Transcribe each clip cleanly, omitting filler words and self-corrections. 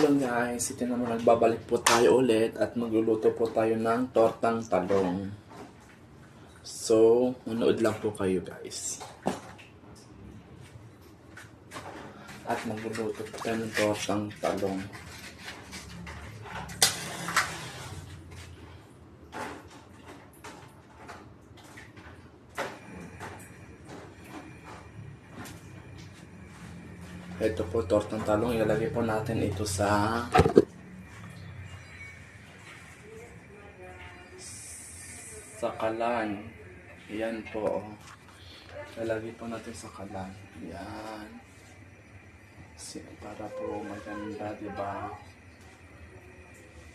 Hello guys, ito naman nagbabalik po tayo ulit at magluluto po tayo ng tortang talong. So, manood lang po kayo guys. At magluluto po tayo ng tortang talong. Ito po, tortang talong. Ilalagay po natin ito sa kalan. Yan po. Ilalagay po natin sa kalan. Yan. Para po maganda, diba?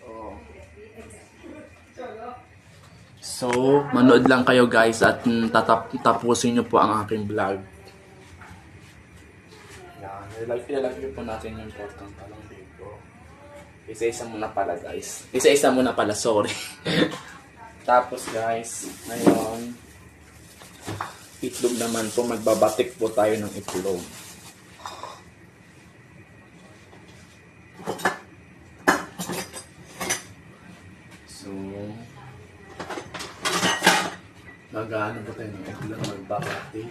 Oh. So, manood lang kayo guys at tapusin nyo po ang aking vlog. Ilalagay po natin yung tortang talong dito. Isa-isa muna pala guys. Isa-isa muna pala, sorry. Tapos guys, ngayon, itlog naman po. Magbabatik po tayo ng itlog. So, mag-ano po tayo ng itlog. Magbabatik.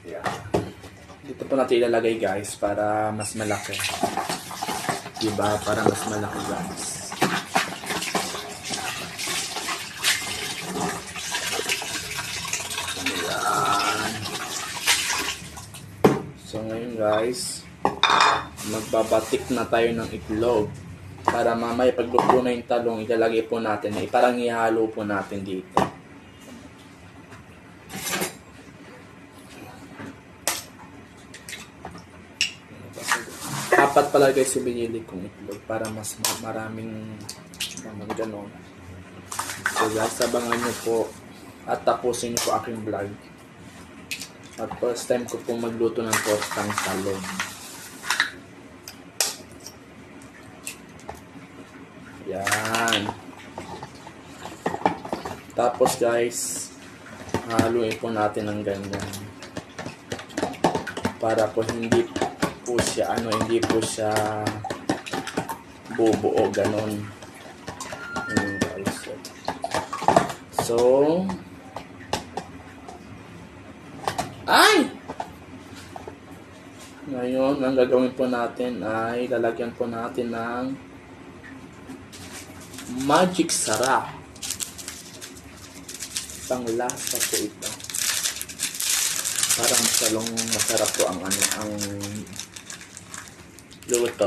Yeah. Dito po natin ilalagay guys para mas malaki. Diba? Para mas malaki guys. Ayan. So ngayon guys, magbabatik na tayo ng itlog. Para mamaya pagluto na yung talong, ilalagay po natin. Parang ihalo po natin dito. Apat pala guys yung binili kong itlog para mas maraming naman ganon. So guys, abangan nyo po at tapusin nyo po aking vlog. At first time ko po magluto ng tortang talong. Yan. Tapos guys, haluin po natin ng ganyan. Para po hindi po siya hindi po siya bubuo ganon. So ngayon ang gagawin po natin ay lalagyan po natin ng magic sarap. Panglasa po ito. Parang masyadong masarap po ang luto.